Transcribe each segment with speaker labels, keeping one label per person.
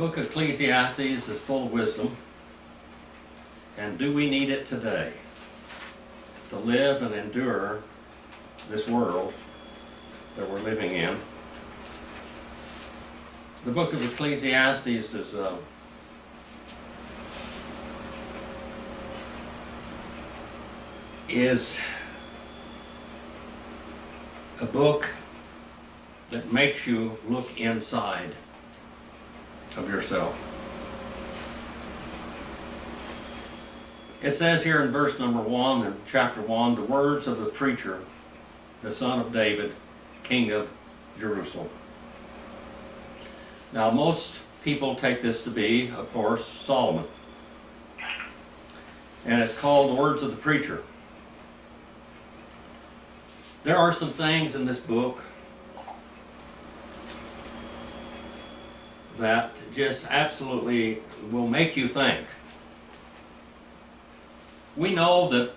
Speaker 1: Book of Ecclesiastes is full of wisdom, and do we need it today to live and endure this world that we're living in? The Book of Ecclesiastes is a book that makes you look inside of yourself. It says here in verse number 1 in chapter 1, the words of the preacher, the son of David, king of Jerusalem. Now most people take this to be, of course, Solomon. And it's called the words of the preacher. There are some things in this book that just absolutely will make you think. We know that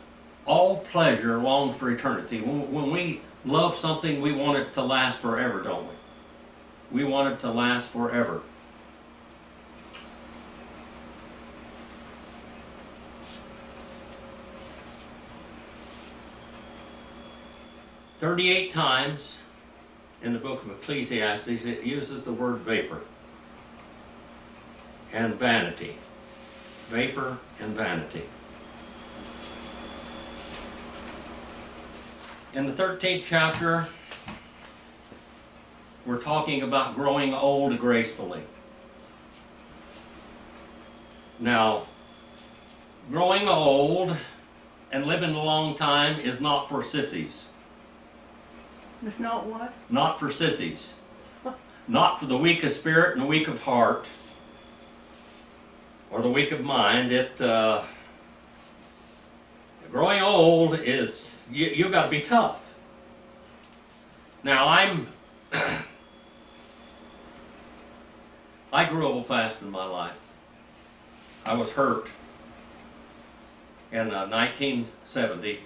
Speaker 1: all pleasure longs for eternity. When we love something, we want it to last forever, don't we? We want it to last forever. "38 times in the book of Ecclesiastes it uses the word vapor and vanity. Vapor and vanity. In the 13th chapter, we're talking about growing old gracefully. Now, growing old and living a long time is not for sissies.
Speaker 2: It's not what?
Speaker 1: Not for sissies. Not for the weak of spirit and the weak of heart, or the weak of mind. Growing old is, you got to be tough. Now I grew old fast in my life. I was hurt. In 1970,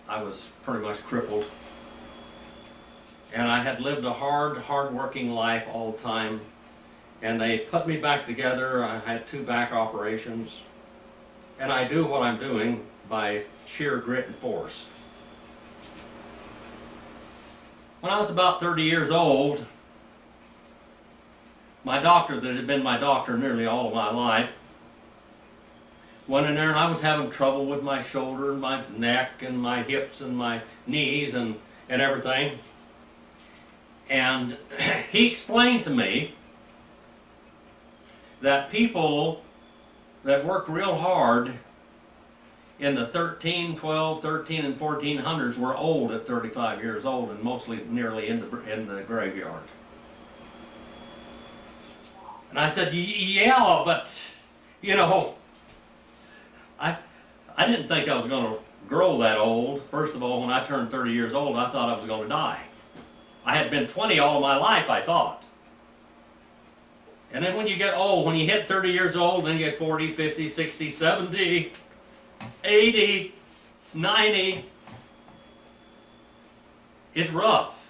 Speaker 1: I was pretty much crippled. And I had lived a hard-working life all the time. And they put me back together. I had 2 back operations. And I do what I'm doing by sheer grit and force. When I was about 30 years old, my doctor that had been my doctor nearly all of my life went in there, and I was having trouble with my shoulder and my neck and my hips and my knees and everything. And he explained to me that people that worked real hard in the 13, 12, 13, and 1400s were old at 35 years old and mostly nearly in the graveyard. And I said, yeah, but, you know, I didn't think I was going to grow that old. First of all, when I turned 30 years old, I thought I was going to die. I had been 20 all of my life, I thought. And then when you get old, when you hit 30 years old, then you get 40, 50, 60, 70, 80, 90. It's rough.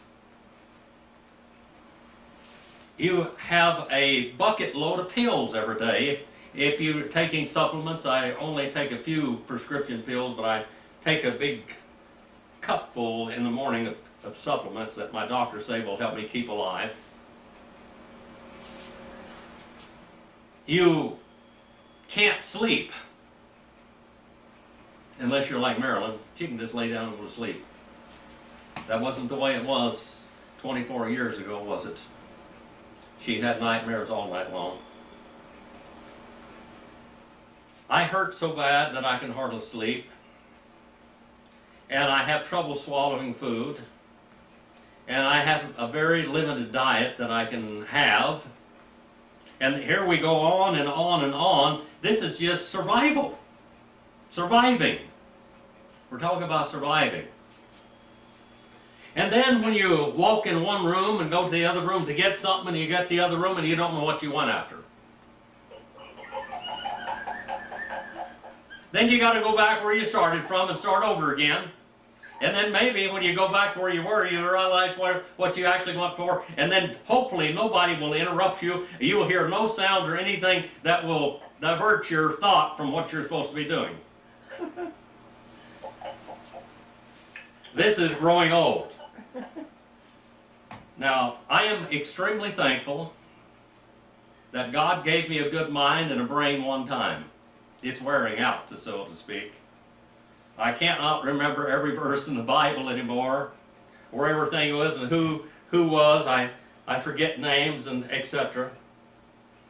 Speaker 1: You have a bucket load of pills every day. If you're taking supplements, I only take a few prescription pills, but I take a big cupful in the morning of supplements that my doctors say will help me keep alive. You can't sleep unless you're like Marilyn. She can just lay down and go to sleep. That wasn't the way it was 24 years ago, was it? She had nightmares all night long. I hurt so bad that I can hardly sleep. And I have trouble swallowing food. And I have a very limited diet that I can have. And here we go on and on and on. This is just survival. Surviving. We're talking about surviving. And then when you walk in one room and go to the other room to get something, and you get the other room and you don't know what you went after. Then you got to go back where you started from and start over again. And then maybe when you go back to where you were, you realize what you actually went for. And then hopefully nobody will interrupt you. You will hear no sound or anything that will divert your thought from what you're supposed to be doing. This is growing old. Now, I am extremely thankful that God gave me a good mind and a brain one time. It's wearing out, so to speak. I cannot remember every verse in the Bible anymore, where everything was and who was. I forget names and etc.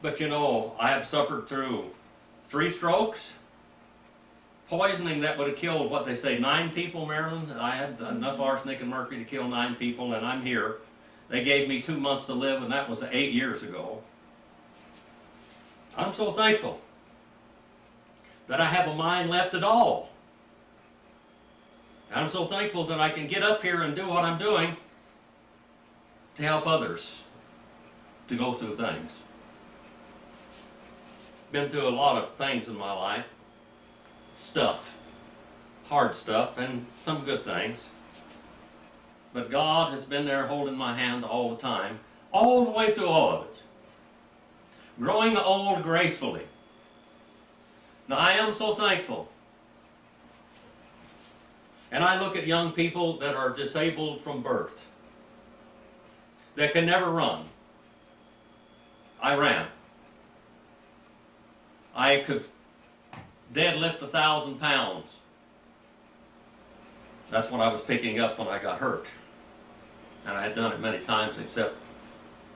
Speaker 1: But you know, I have suffered through 3 strokes, poisoning that would have killed, what they say, 9 people, Maryland. I had enough arsenic and mercury to kill 9 people, and I'm here. They gave me 2 months to live, and that was 8 years ago. I'm so thankful that I have a mind left at all. I'm so thankful that I can get up here and do what I'm doing to help others to go through things. Been through a lot of things in my life. Stuff. Hard stuff and some good things. But God has been there holding my hand all the time, all the way through all of it. Growing old gracefully. Now I am so thankful. And I look at young people that are disabled from birth, that can never run. I ran. I could deadlift 1,000 pounds. That's what I was picking up when I got hurt. And I had done it many times, except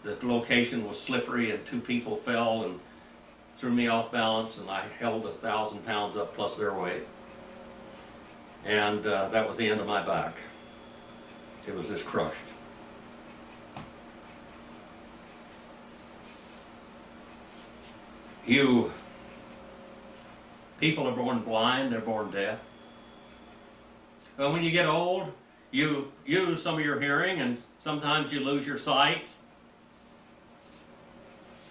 Speaker 1: the location was slippery and 2 people fell and threw me off balance, and I held 1,000 pounds up plus their weight. And that was the end of my back. It was just crushed. People are born blind, they're born deaf. Well, when you get old, you lose some of your hearing, and sometimes you lose your sight.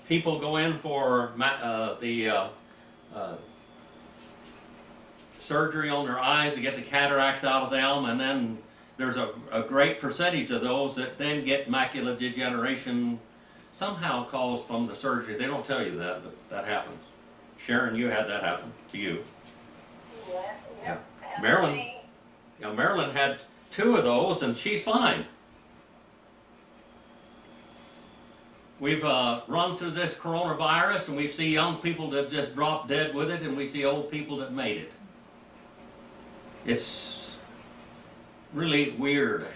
Speaker 1: People go in for surgery on their eyes to get the cataracts out of them, and then there's a great percentage of those that then get macular degeneration, somehow caused from the surgery. They don't tell you that, but that happens. Sharon, you had that happen to you.
Speaker 3: Yeah.
Speaker 1: Marilyn had 2 of those, and she's fine. We've run through this coronavirus, and we see young people that just dropped dead with it, and we see old people that made it. It's really weird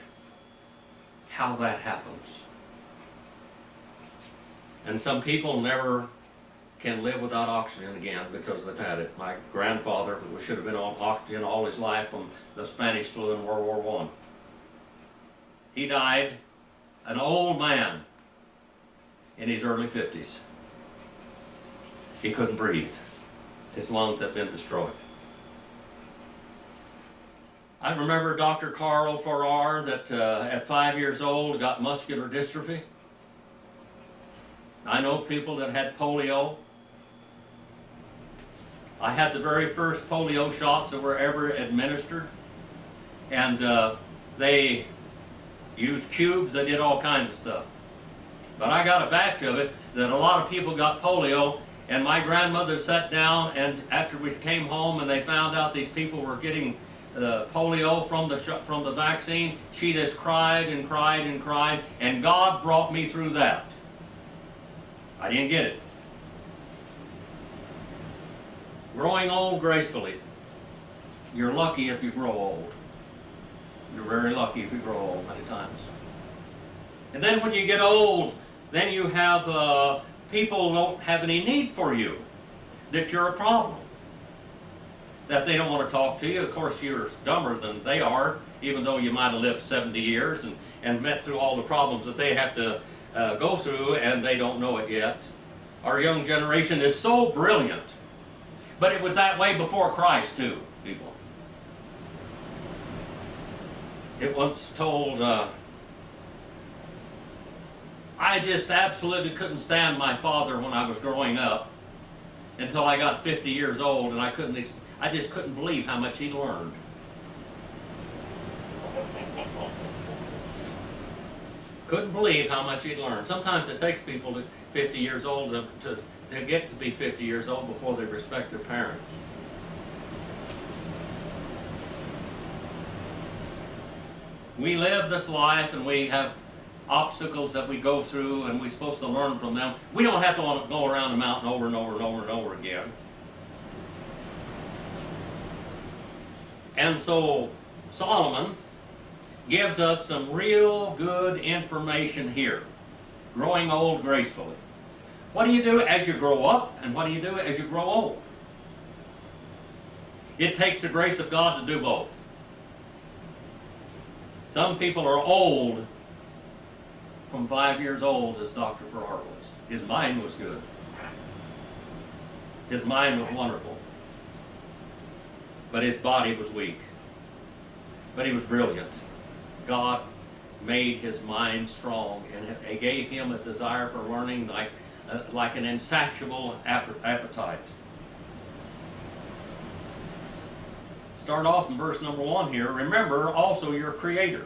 Speaker 1: how that happens. And some people never can live without oxygen again because they've had it. My grandfather should have been on oxygen all his life from the Spanish flu in World War I. He died an old man in his early 50s. He couldn't breathe. His lungs had been destroyed. I remember Dr. Carl Farrar that at 5 years old got muscular dystrophy. I know people that had polio. I had the very first polio shots that were ever administered, and they used cubes, they did all kinds of stuff. But I got a batch of it that a lot of people got polio, and my grandmother sat down, and after we came home and they found out these people were getting polio from the vaccine, she just cried and cried and cried, and God brought me through that. I didn't get it. Growing old gracefully. You're lucky if you grow old. You're very lucky if you grow old many times. And then when you get old, then you have people don't have any need for you, that you're a problem, that they don't want to talk to you. Of course, you're dumber than they are, even though you might have lived 70 years and met through all the problems that they have to go through, and they don't know it yet. Our young generation is so brilliant. But it was that way before Christ, too, people. It once told, I just absolutely couldn't stand my father when I was growing up until I got 50 years old, and I just couldn't believe how much he learned. Couldn't believe how much he'd learned. Sometimes it takes people to 50 years old to get to be 50 years old before they respect their parents. We live this life and we have obstacles that we go through and we're supposed to learn from them. We don't have to go around the mountain over and over and over and over again. And so Solomon gives us some real good information here. Growing old gracefully. What do you do as you grow up, and what do you do as you grow old? It takes the grace of God to do both. Some people are old from 5 years old, as Dr. Farrar was. His mind was good. His mind was wonderful. But his body was weak. But he was brilliant. God made his mind strong, and it gave him a desire for learning like an insatiable appetite. Start off in verse number 1 here. Remember also your Creator.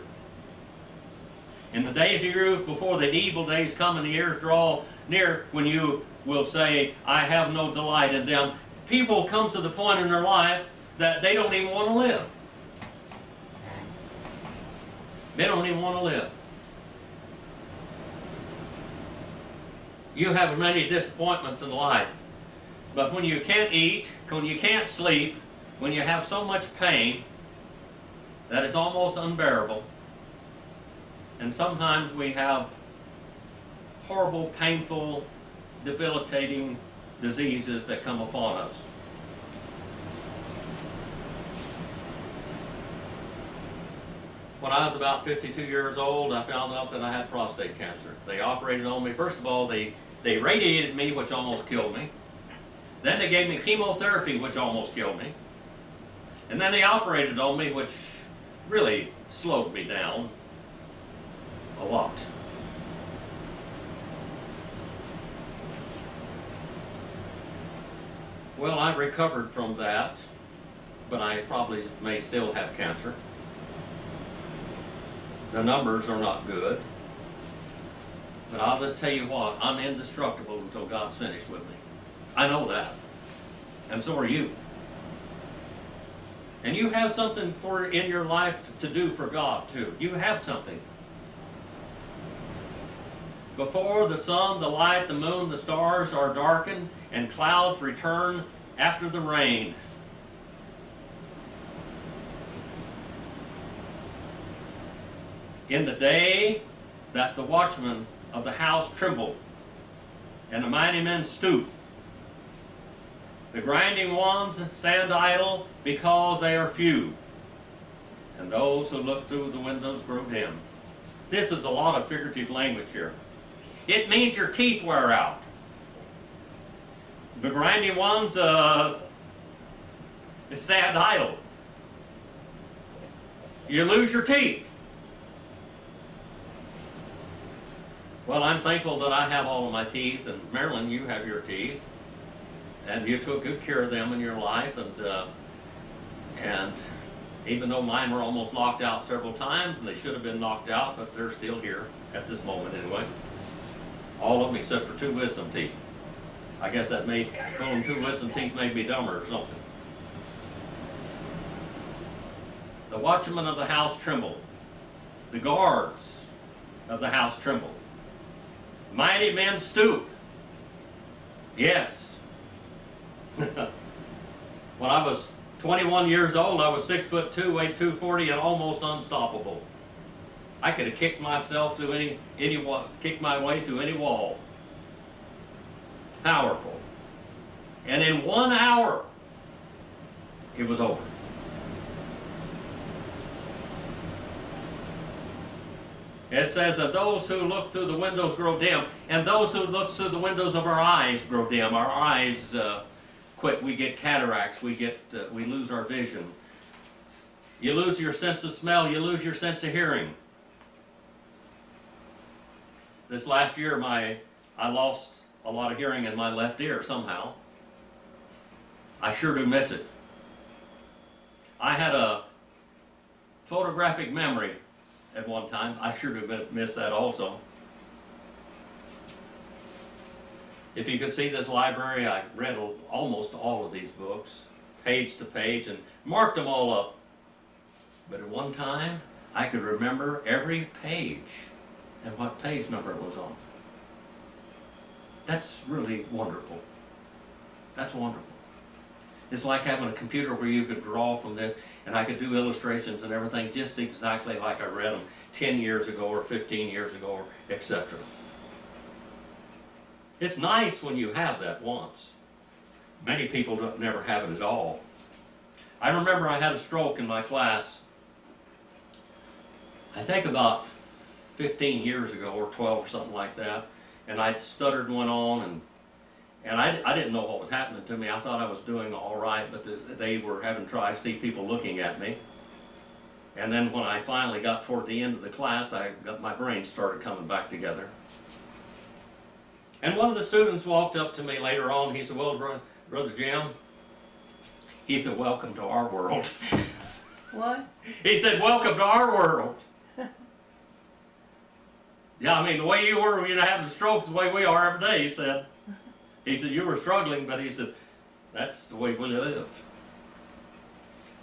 Speaker 1: In the days of your youth, before the evil days come and the years draw near, when you will say, I have no delight in them. People come to the point in their life that they don't even want to live. They don't even want to live. You have many disappointments in life. But when you can't eat, when you can't sleep, when you have so much pain that it's almost unbearable, and sometimes we have horrible, painful, debilitating diseases that come upon us. When I was about 52 years old, I found out that I had prostate cancer. They operated on me. First of all, they radiated me, which almost killed me. Then they gave me chemotherapy, which almost killed me. And then they operated on me, which really slowed me down a lot. Well, I recovered from that, but I probably may still have cancer. The numbers are not good. But I'll just tell you what, I'm indestructible until God's finished with me. I know that. And so are you. And you have something in your life to do for God too. You have something. Before the sun, the light, the moon, the stars are darkened, and clouds return after the rain. In the day that the watchmen of the house tremble, and the mighty men stoop, the grinding ones stand idle because they are few, and those who look through the windows grow dim. This is a lot of figurative language here. It means your teeth wear out. The grinding ones stand idle. You lose your teeth. Well, I'm thankful that I have all of my teeth, and Marilyn, you have your teeth, and you took good care of them in your life, and even though mine were almost knocked out several times, and they should have been knocked out, but they're still here at this moment anyway. All of them except for 2 wisdom teeth. I guess that pulling 2 wisdom teeth made me dumber or something. The watchmen of the house tremble. The guards of the house tremble. Mighty men stoop. Yes. When I was 21 years old, I was 6'2", weighed 240, and almost unstoppable. I could have kicked myself through kicked my way through any wall. Powerful. And in 1 hour, it was over. It says that those who look through the windows grow dim, and those who look through the windows of our eyes grow dim. Our eyes quit. We get cataracts. We lose our vision. You lose your sense of smell. You lose your sense of hearing. This last year, I lost a lot of hearing in my left ear somehow. I sure do miss it. I had a photographic memory at one time. I sure do miss that also. If you could see this library, I read almost all of these books, page to page, and marked them all up. But at one time, I could remember every page and what page number it was on. That's really wonderful. That's wonderful. It's like having a computer where you could draw from this, and I could do illustrations and everything just exactly like I read them 10 years ago or 15 years ago, or etc. It's nice when you have that once. Many people never have it at all. I remember I had a stroke in my class, I think about 15 years ago or 12 or something like that, and I stuttered and went on, and I didn't know what was happening to me. I thought I was doing all right, but they were having tried to see people looking at me. And then when I finally got toward the end of the class, my brain started coming back together. And one of the students walked up to me later on. He said, "Well, Brother Jim," he said, "welcome to our world."
Speaker 2: What?
Speaker 1: He said, "Welcome to our world." Yeah, I mean, the way you were when you were having strokes, the way we are every day, he said. He said, you were struggling, but he said, that's the way we live.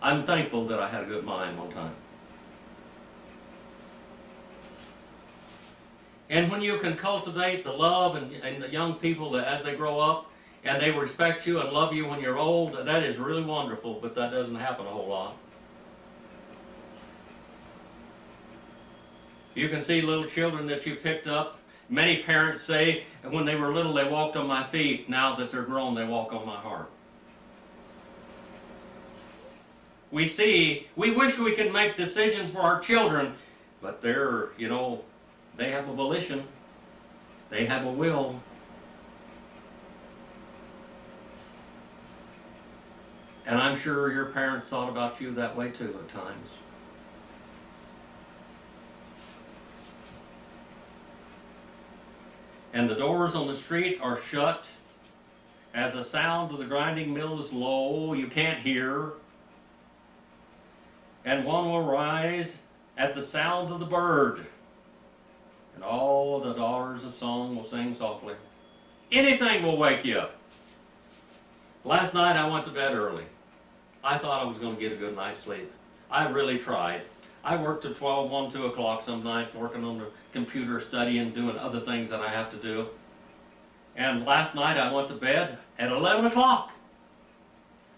Speaker 1: I'm thankful that I had a good mind one time. And when you can cultivate the love and the young people that as they grow up, and they respect you and love you when you're old, that is really wonderful, but that doesn't happen a whole lot. You can see little children that you picked up. Many parents say, when they were little, they walked on my feet. Now that they're grown, they walk on my heart. We wish we could make decisions for our children, but they're, they have a volition. They have a will. And I'm sure your parents thought about you that way too at times. And the doors on the street are shut. As the sound of the grinding mill is low, you can't hear. And one will rise at the sound of the bird. And all the daughters of song will sing softly. Anything will wake you up. Last night I went to bed early. I thought I was going to get a good night's sleep. I really tried. I worked till 12, 1, 2 o'clock some nights, working on the computer, studying, doing other things that I have to do. And last night I went to bed at 11 o'clock.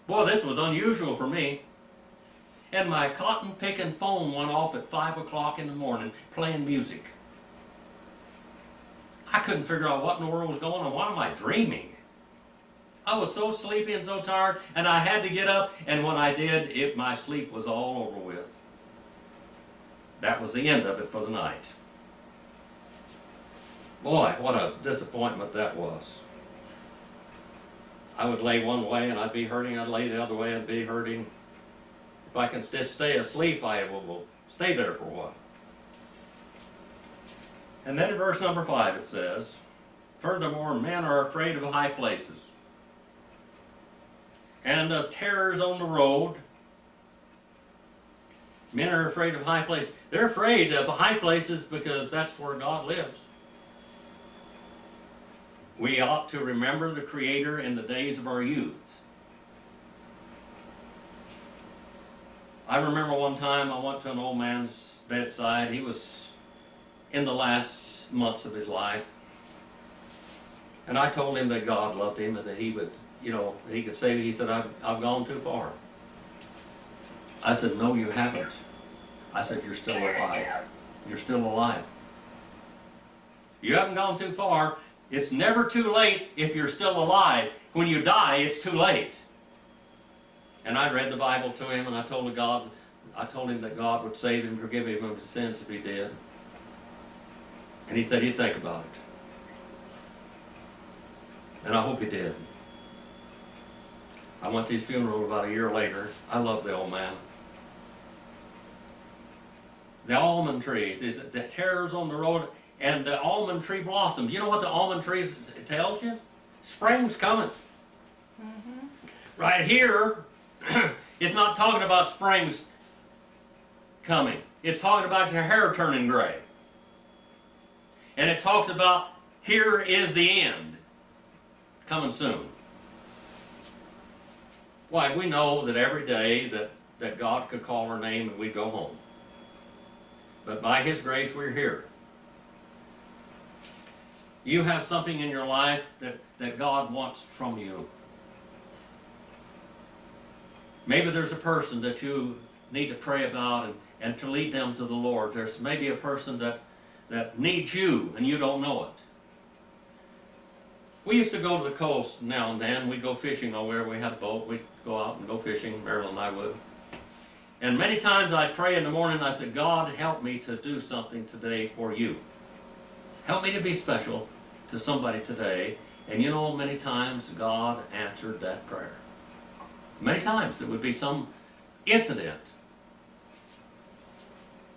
Speaker 1: Boy, this was unusual for me. And my cotton-picking phone went off at 5 o'clock in the morning, playing music. I couldn't figure out what in the world was going on. Why am I dreaming? I was so sleepy and so tired, and I had to get up, and when I did, my sleep was all over with. That was the end of it for the night. Boy, what a disappointment that was. I would lay one way and I'd be hurting, I'd lay the other way and be hurting. If I can just stay asleep, I will stay there for a while. And then in verse number 5 it says, furthermore, men are afraid of high places, and of terrors on the road. Men are afraid of high places. They're afraid of high places because that's where God lives. We ought to remember the Creator in the days of our youth. I remember one time I went to an old man's bedside. He was in the last months of his life. And I told him that God loved him and that he would, he could save me. He said, I've gone too far. I said, no, you haven't. I said, you're still alive. You're still alive. You haven't gone too far. It's never too late if you're still alive. When you die, it's too late. And I read the Bible to him, and I told him that God would save him, forgive him of his sins if he did. And he said he'd think about it. And I hope he did. I went to his funeral about a year later. I love the old man. The almond trees, is the terrors on the road, and the almond tree blossoms. You know what the almond tree tells you? Spring's coming. Mm-hmm. Right here, it's not talking about springs coming. It's talking about your hair turning gray. And it talks about here is the end coming soon. Why, we know that every day that God could call our name and we'd go home. But by His grace, we're here. You have something in your life that God wants from you. Maybe there's a person that you need to pray about and to lead them to the Lord. There's maybe a person that needs you and you don't know it. We used to go to the coast now and then. We'd go fishing nowhere. We had a boat. We'd go out and go fishing. Marilyn and I would. And many times I'd pray in the morning and I said, God, help me to do something today for you. Help me to be special to somebody today. And you know, many times God answered that prayer. Many times it would be some incident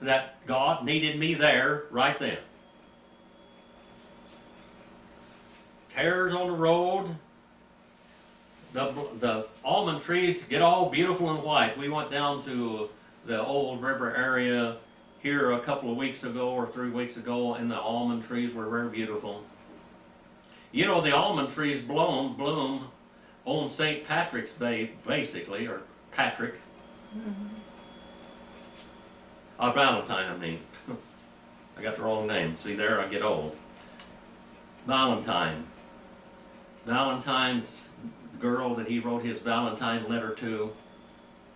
Speaker 1: that God needed me there right then. Tears on the road. The almond trees get all beautiful and white. We went down to the Old River area here a couple of weeks ago or 3 weeks ago, and the almond trees were very beautiful. You know, the almond trees bloom on St. Patrick's Day, basically, or Patrick. Valentine, I mean. I got the wrong name. See there, I get old. Valentine. Valentine's girl that he wrote his Valentine letter to,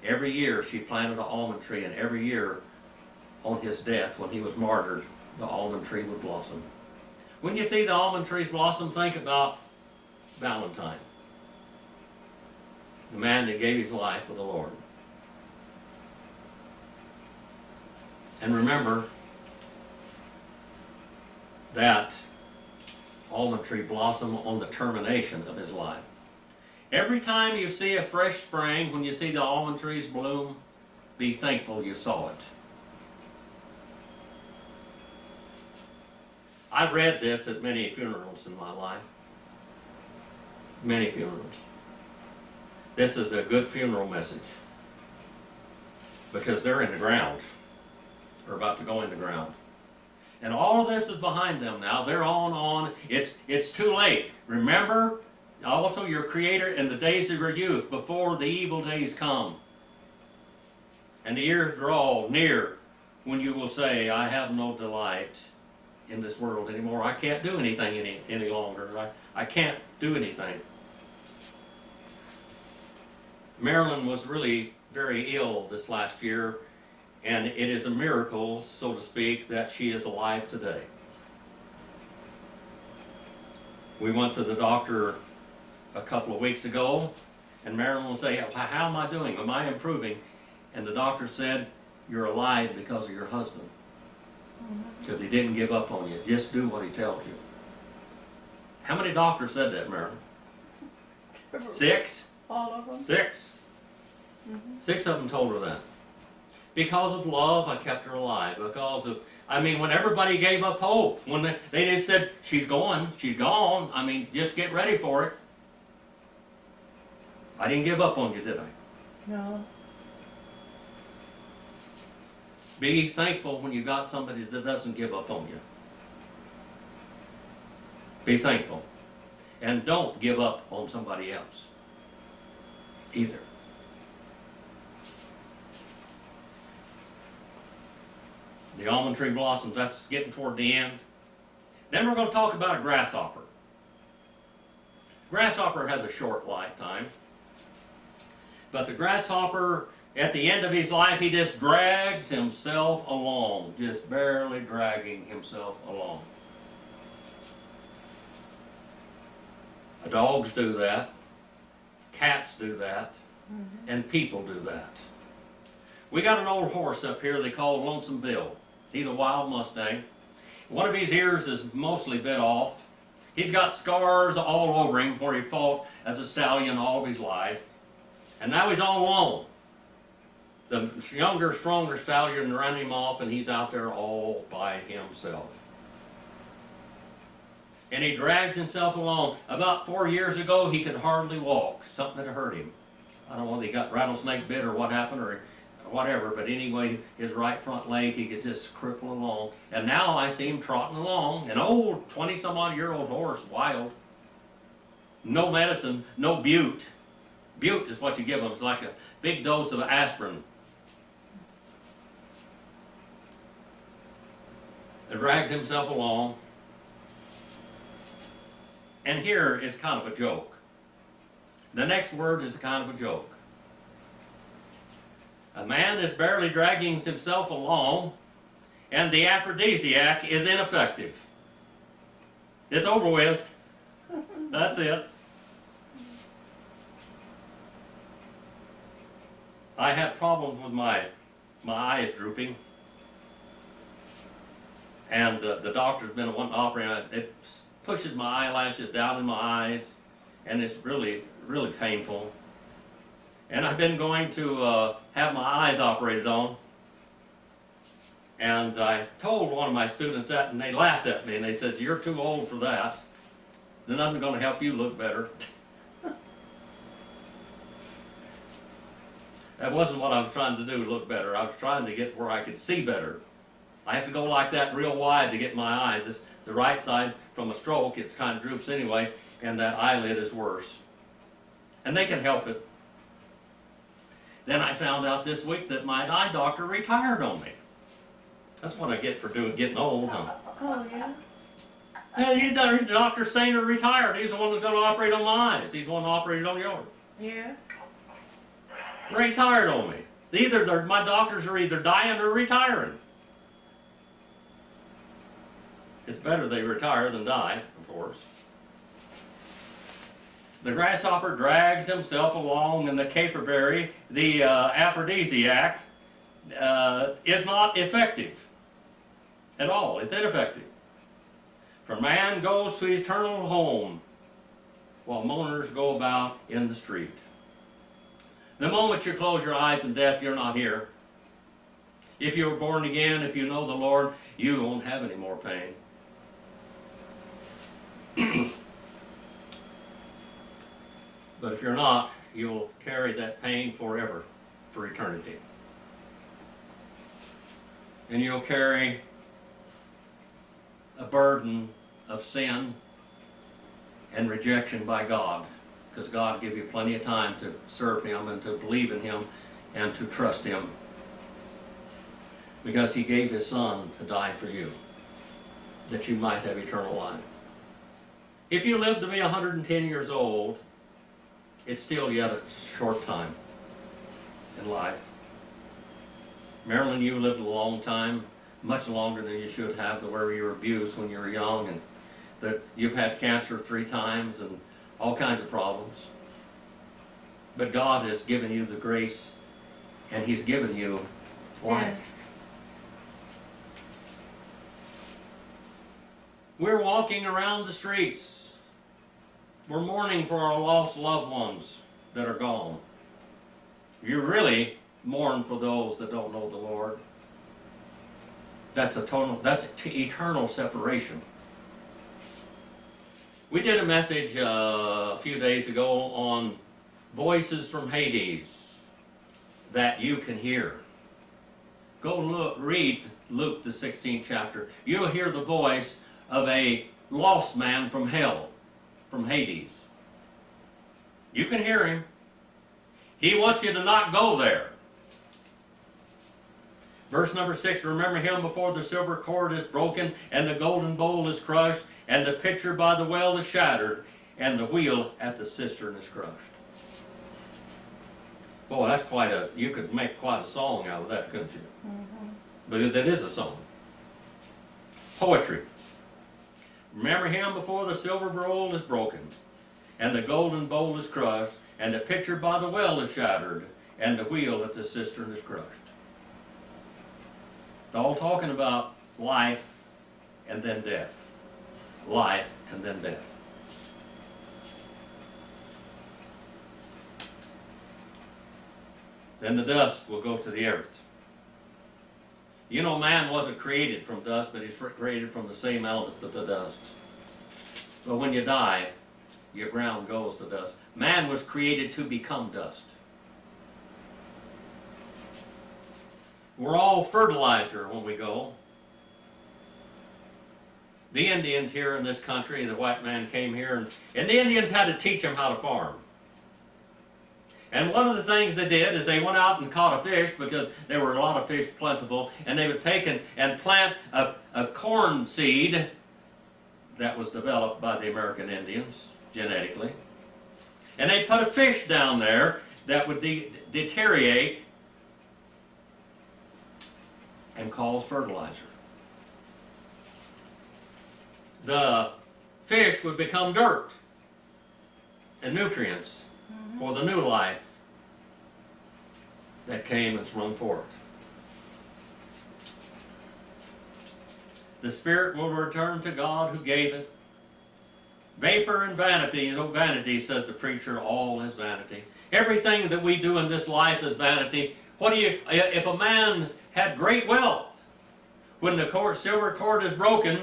Speaker 1: every year she planted an almond tree, and every year on his death, when he was martyred, the almond tree would blossom. When you see the almond trees blossom, think about Valentine, the man that gave his life for the Lord. And remember that almond tree blossom on the termination of his life. Every time you see a fresh spring, when you see the almond trees bloom, be thankful you saw it. I read this at many funerals in my life. Many funerals. This is a good funeral message, because they're in the ground. They're about to go in the ground. And all of this is behind them now. They're on. It's too late. Remember also your Creator in the days of your youth, before the evil days come. And the years draw near when you will say, I have no delight in this world anymore. I can't do anything any longer. I can't do anything. Marilyn was really very ill this last year, and it is a miracle, so to speak, that she is alive today. We went to the doctor a couple of weeks ago, and Marilyn will say, how am I doing? Am I improving? And the doctor said, you're alive because of your husband. Because he didn't give up on you. Just do what he tells you. How many doctors said that, Marilyn? 6?
Speaker 2: All of them?
Speaker 1: 6. 6 of them told her that. Because of love, I kept her alive. Because of, I mean, when everybody gave up hope, when they just said, she's gone, I mean, just get ready for it. I didn't give up on you, did I?
Speaker 2: No.
Speaker 1: Be thankful when you got somebody that doesn't give up on you. Be thankful. And don't give up on somebody else either. The almond tree blossoms, that's getting toward the end. Then we're going to talk about a grasshopper. Grasshopper has a short lifetime. But the grasshopper, at the end of his life, he just drags himself along, just barely dragging himself along. Dogs do that, cats do that, and people do that. We got an old horse up here they call Lonesome Bill. He's a wild Mustang. One of his ears is mostly bit off. He's got scars all over him where he fought as a stallion all of his life. And now he's all alone. The younger, stronger stallion ran him off, and he's out there all by himself. And he drags himself along. About 4 years ago, he could hardly walk. Something had hurt him. I don't know whether he got rattlesnake bit or what happened, whatever, but anyway, his right front leg, he could just cripple along. And now I see him trotting along, an old 20-some-odd-year-old horse, wild. No medicine, no bute. Bute is what you give him. It's like a big dose of aspirin. It drags himself along. And here is kind of a joke. The next word is kind of a joke. A man is barely dragging himself along, and the aphrodisiac is ineffective. It's over with. That's it. I had problems with my eyes drooping, and the doctor's been wanting to operate on it. It pushes my eyelashes down in my eyes, and it's really, really painful. And I've been going to have my eyes operated on. And I told one of my students that, and they laughed at me, and they said, "You're too old for that. There's nothing going to help you look better." That wasn't what I was trying to do, look better. I was trying to get where I could see better. I have to go like that real wide to get my eyes. The right side, from a stroke, it kind of droops anyway, and that eyelid is worse. And they can help it. Then I found out this week that my eye doctor retired on me. That's what I get for getting old, huh?
Speaker 2: Oh, yeah?
Speaker 1: Yeah, Dr. Stainer retired. He's the one that's going to operate on my eyes. He's the one that operated on yours.
Speaker 2: Yeah?
Speaker 1: Retired on me. My doctors are either dying or retiring. It's better they retire than die, of course. The grasshopper drags himself along, and the caperberry, the aphrodisiac, is not effective at all. It's ineffective. For man goes to his eternal home, while mourners go about in the street. The moment you close your eyes in death, you're not here. If you're born again, if you know the Lord, you won't have any more pain. But if you're not, you'll carry that pain forever, for eternity. And you'll carry a burden of sin and rejection by God, because God gave you plenty of time to serve Him and to believe in Him and to trust Him, because He gave His Son to die for you, that you might have eternal life. If you live to be 110 years old, it's still yet a short time in life. Marilyn, you lived a long time, much longer than you should have, to where you were abused when you were young, and that you've had cancer 3 times and all kinds of problems. But God has given you the grace, and He's given you life.
Speaker 2: Yes.
Speaker 1: We're walking around the streets. We're mourning for our lost loved ones that are gone. You really mourn for those that don't know the Lord. That's eternal separation. We did a message a few days ago on voices from Hades that you can hear. Go read Luke, the 16th chapter. You'll hear the voice of a lost man from hell, from Hades. You can hear him. He wants you to not go there. Verse number 6, remember him before the silver cord is broken, and the golden bowl is crushed, and the pitcher by the well is shattered, and the wheel at the cistern is crushed. Boy, that's you could make quite a song out of that, couldn't you?
Speaker 2: Mm-hmm.
Speaker 1: Because it is a song. Poetry. Remember him before the silver bowl is broken, and the golden bowl is crushed, and the pitcher by the well is shattered, and the wheel at the cistern is crushed. It's all talking about life and then death. Life and then death. Then the dust will go to the earth. You know, man wasn't created from dust, but he's created from the same elements of the dust. But when you die, your ground goes to dust. Man was created to become dust. We're all fertilizer when we go. The Indians here in this country, the white man came here, and the Indians had to teach them how to farm. And one of the things they did is they went out and caught a fish, because there were a lot of fish plentiful, and they would take and plant a corn seed that was developed by the American Indians genetically. And they put a fish down there that would deteriorate and cause fertilizer. The fish would become dirt and nutrients for the new life that came and sprung forth. The spirit will return to God who gave it. Vapor and vanity, no vanity, says the preacher, all is vanity. Everything that we do in this life is vanity. If a man had great wealth, when the silver cord is broken,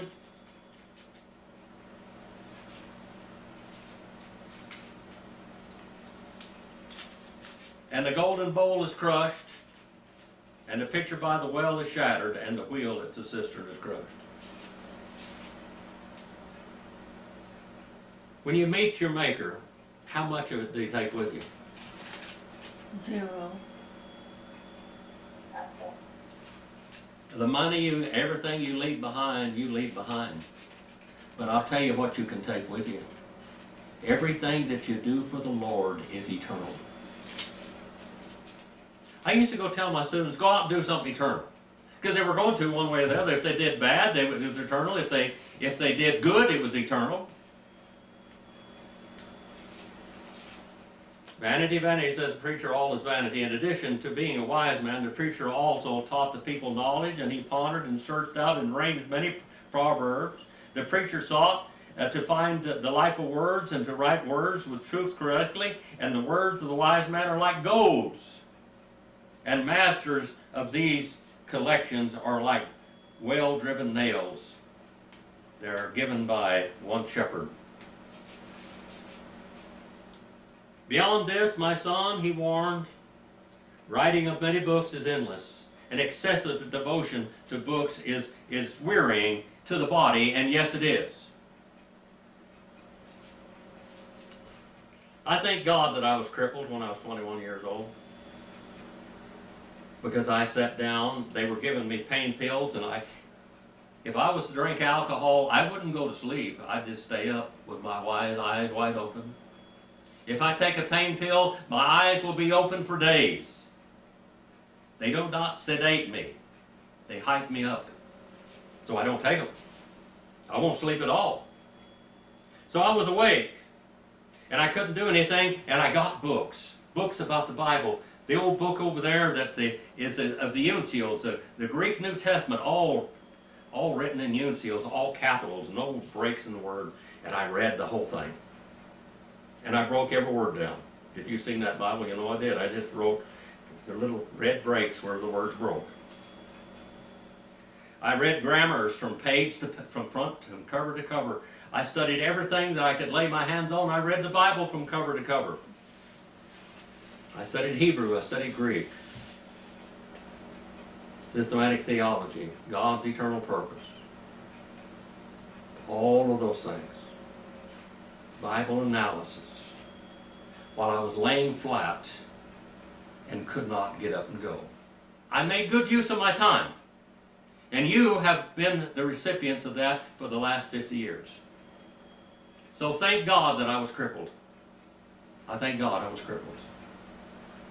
Speaker 1: and the golden bowl is crushed, and the pitcher by the well is shattered, and the wheel at the cistern is crushed. When you meet your Maker, how much of it do you take with you?
Speaker 2: 0.
Speaker 1: The money, everything you leave behind, you leave behind. But I'll tell you what you can take with you. Everything that you do for the Lord is eternal. I used to go tell my students, go out and do something eternal. Because they were going to one way or the other. If they did bad, it was eternal. If they did good, it was eternal. Vanity, vanity, says the preacher, all is vanity. In addition to being a wise man, the preacher also taught the people knowledge, and he pondered and searched out and arranged many proverbs. The preacher sought to find the life of words and to write words with truth correctly, and the words of the wise man are like golds. And masters of these collections are like well-driven nails. They're given by one shepherd. Beyond this, my son, he warned, writing of many books is endless, and excessive devotion to books is wearying to the body, and yes, it is. I thank God that I was crippled when I was 21 years old, because I sat down. They were giving me pain pills, and if I was to drink alcohol, I wouldn't go to sleep. I'd just stay up with my eyes wide open. If I take a pain pill, my eyes will be open for days. They do not sedate me. They hype me up. So I don't take them. I won't sleep at all. So I was awake, and I couldn't do anything, and I got books about the Bible. The old book over there that is of the uncials, the Greek New Testament, all written in uncials, all capitals, no breaks in the word, and I read the whole thing. And I broke every word down. If you've seen that Bible, you know I did. I just wrote the little red breaks where the words broke. I read grammars from front to cover to cover. I studied everything that I could lay my hands on. I read the Bible from cover to cover. I studied Hebrew. I studied Greek. Systematic theology. God's eternal purpose. All of those things. Bible analysis. While I was laying flat and could not get up and go. I made good use of my time. And you have been the recipients of that for the last 50 years. So thank God that I was crippled. I thank God I was crippled.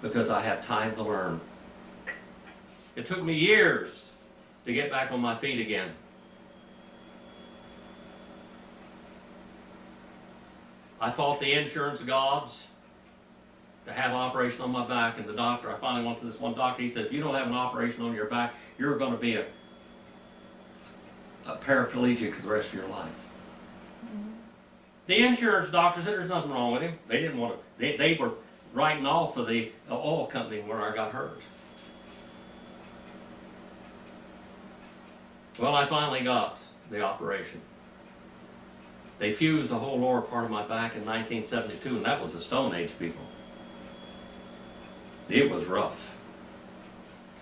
Speaker 1: Because I had time to learn. It took me years to get back on my feet again. I fought the insurance gods to have an operation on my back, and the doctor, I finally went to this one doctor, he said, if you don't have an operation on your back, you're going to be a paraplegic for the rest of your life. Mm-hmm. The insurance doctor said there's nothing wrong with him. They didn't want to, they were writing off of the oil company where I got hurt. Well, I finally got the operation. They fused the whole lower part of my back in 1972, and that was the Stone Age, people. It was rough.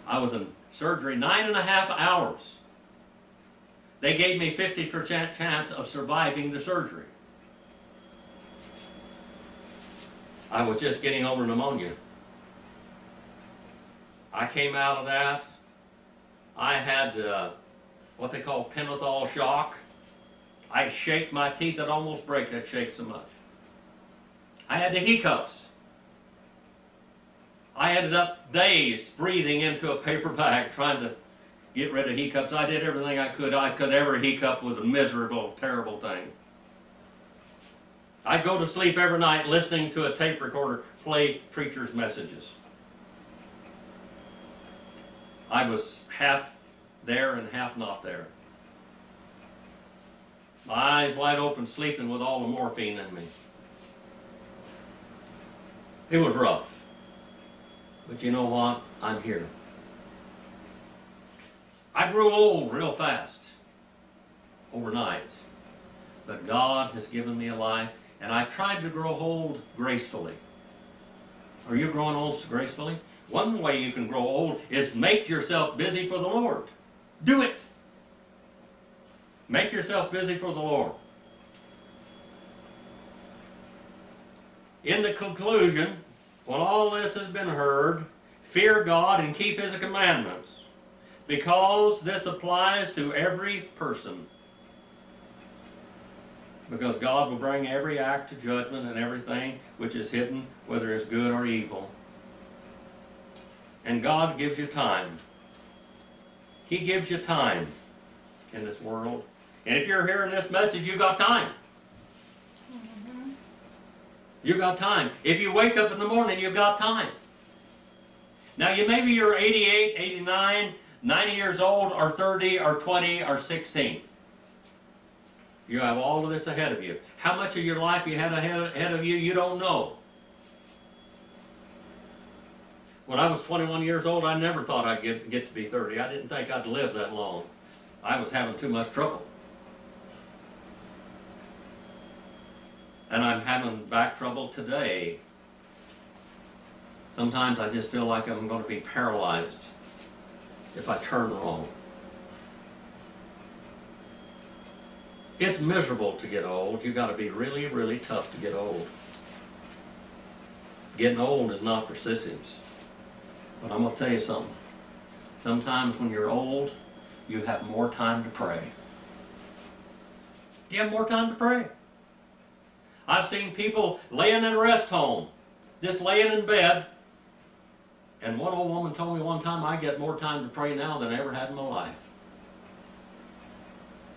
Speaker 1: I was in surgery, 9.5 hours. They gave me 50% chance of surviving the surgery. I was just getting over pneumonia. I came out of that. I had what they call pentothal shock. I shake my teeth, that almost break, that shake so much. I had the hiccups. I ended up days breathing into a paper bag trying to get rid of hiccups. I did everything I could, because every hiccup was a miserable, terrible thing. I'd go to sleep every night listening to a tape recorder play preachers' messages. I was half there and half not there. My eyes wide open, sleeping with all the morphine in me. It was rough. But you know what? I'm here. I grew old real fast overnight. But God has given me a life, and I've tried to grow old gracefully. Are you growing old gracefully? One way you can grow old is make yourself busy for the Lord. Do it. Make yourself busy for the Lord. In the conclusion, when all this has been heard, fear God and keep His commandments, because this applies to every person. Because God will bring every act to judgment and everything which is hidden, whether it's good or evil. And God gives you time. He gives you time in this world. And if you're hearing this message, you've got time. You've got time. If you wake up in the morning, you've got time. Now, maybe you're 88, 89, 90 years old, or 30, or 20, or 16. You have all of this ahead of you. How much of your life you had ahead of you, you don't know. When I was 21 years old, I never thought I'd get to be 30. I didn't think I'd live that long. I was having too much trouble. And I'm having back trouble today. Sometimes I just feel like I'm going to be paralyzed if I turn wrong. It's miserable to get old. You've got to be really, really tough to get old. Getting old is not for sissies. But I'm going to tell you something. Sometimes when you're old, you have more time to pray. Do you have more time to pray? I've seen people laying in a rest home, just laying in bed. And one old woman told me one time, I get more time to pray now than I ever had in my life.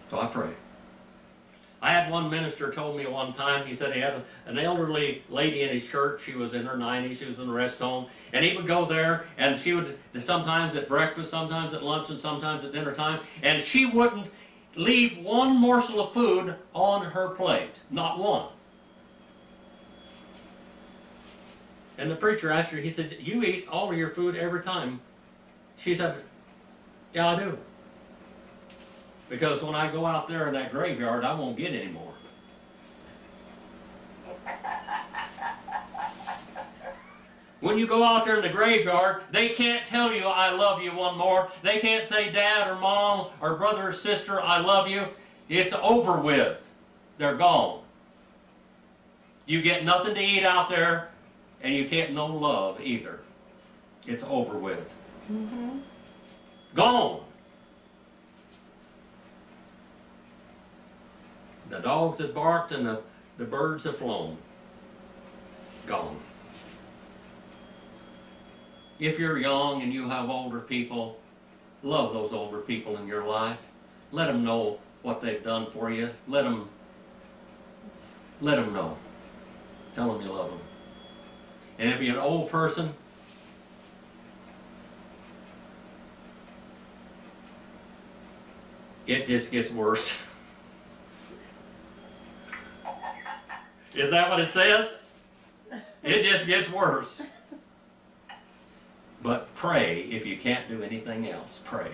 Speaker 1: So I pray. I had one minister told me one time, he said he had an elderly lady in his church. She was in her 90s, she was in a rest home. And he would go there, and she would, sometimes at breakfast, sometimes at lunch, and sometimes at dinner time, and she wouldn't leave one morsel of food on her plate. Not one. And the preacher asked her, he said, you eat all of your food every time? She said, yeah, I do. Because when I go out there in that graveyard, I won't get any more. When you go out there in the graveyard, they can't tell you, I love you one more. They can't say, Dad or Mom or brother or sister, I love you. It's over with. They're gone. You get nothing to eat out there, and you can't know love either. It's over with. Mm-hmm. Gone. The dogs have barked and the birds have flown. Gone. If you're young and you have older people, love those older people in your life. Let them know what they've done for you. Let them know. Tell them you love them. And if you're an old person, it just gets worse. Is that what it says? It just gets worse. But pray if you can't do anything else. Pray.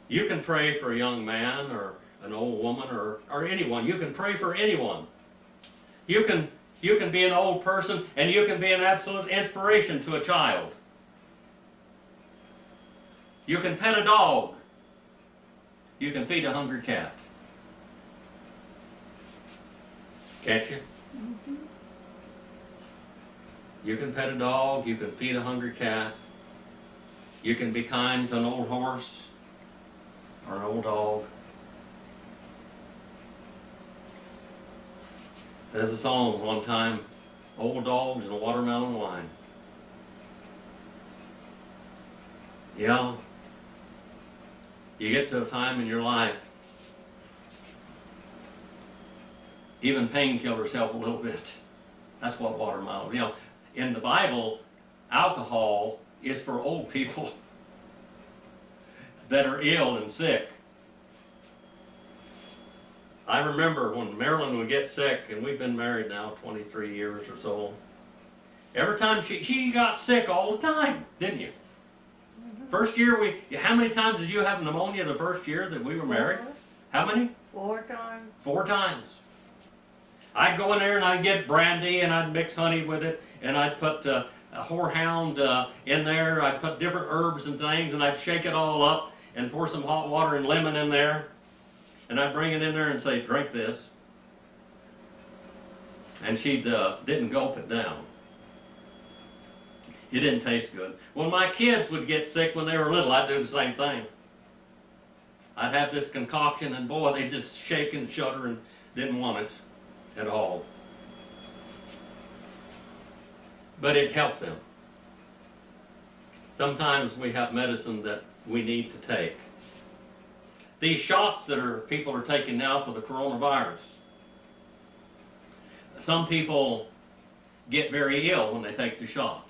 Speaker 1: You can pray for a young man or an old woman or anyone. You can pray for anyone. You can be an old person and you can be an absolute inspiration to a child. You can pet a dog. You can feed a hungry cat. Can't you?
Speaker 2: Mm-hmm.
Speaker 1: You can pet a dog. You can feed a hungry cat. You can be kind to an old horse or an old dog. There's a song one time, Old Dogs and Watermelon Wine. Yeah. You get to a time in your life, even painkillers help a little bit. That's what watermelon, in the Bible, alcohol is for old people that are ill and sick. I remember when Marilyn would get sick, and we've been married now 23 years or so. Every time she got sick all the time, didn't you? First year, how many times did you have pneumonia the first year that we were married? How many?
Speaker 2: 4 times.
Speaker 1: 4 times. I'd go in there and I'd get brandy and I'd mix honey with it, and I'd put a horehound in there. I'd put different herbs and things, and I'd shake it all up and pour some hot water and lemon in there. And I'd bring it in there and say, drink this. And she didn't gulp it down. It didn't taste good. When my kids would get sick when they were little, I'd do the same thing. I'd have this concoction, and boy, they'd just shake and shudder and didn't want it at all. But it helped them. Sometimes we have medicine that we need to take. These shots that people are taking now for the coronavirus. Some people get very ill when they take the shots.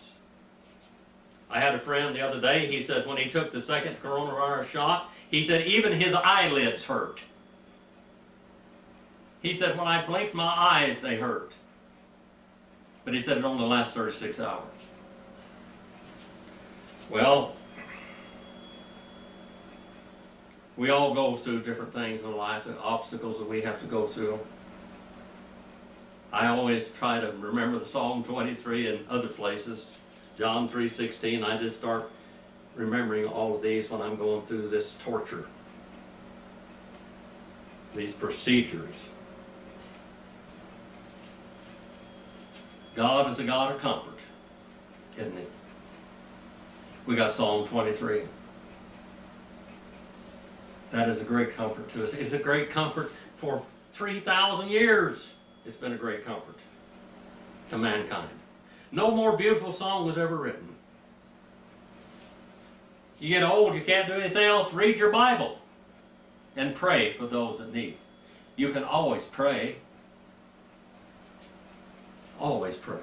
Speaker 1: I had a friend the other day, he says when he took the second coronavirus shot, he said even his eyelids hurt. He said when I blinked my eyes, they hurt. But he said it only lasts 36 hours. Well, we all go through different things in life, the obstacles that we have to go through. I always try to remember the Psalm 23 and other places. John 3:16, I just start remembering all of these when I'm going through this torture. These procedures. God is a God of comfort, isn't He? We got Psalm 23. That is a great comfort to us. It's a great comfort for 3,000 years. It's been a great comfort to mankind. No more beautiful song was ever written. You get old, you can't do anything else, read your Bible and pray for those that need. You can always pray. Always pray.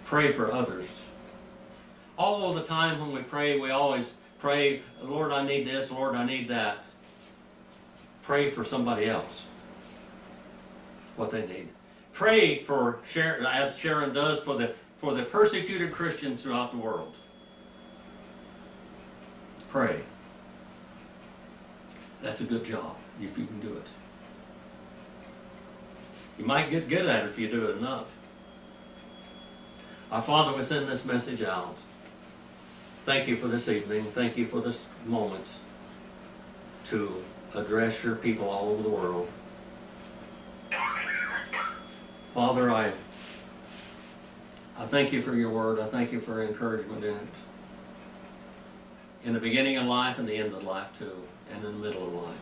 Speaker 1: Pray for others. All the time when we pray, we always pray, Lord, I need this, Lord, I need that. Pray for somebody else, what they need. Pray for, as Sharon does, for the persecuted Christians throughout the world. Pray. That's a good job, if you can do it. You might get good at it if you do it enough. Our Father, we send this message out. Thank you for this evening. Thank you for this moment to address your people all over the world. Father, I thank you for your word. I thank you for encouragement in it. In the beginning of life and the end of life too, and in the middle of life.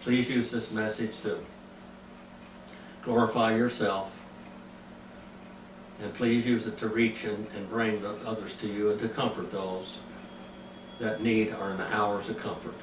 Speaker 1: Please use this message to glorify yourself. And please use it to reach and bring the others to you and to comfort those that need are in the hours of comfort.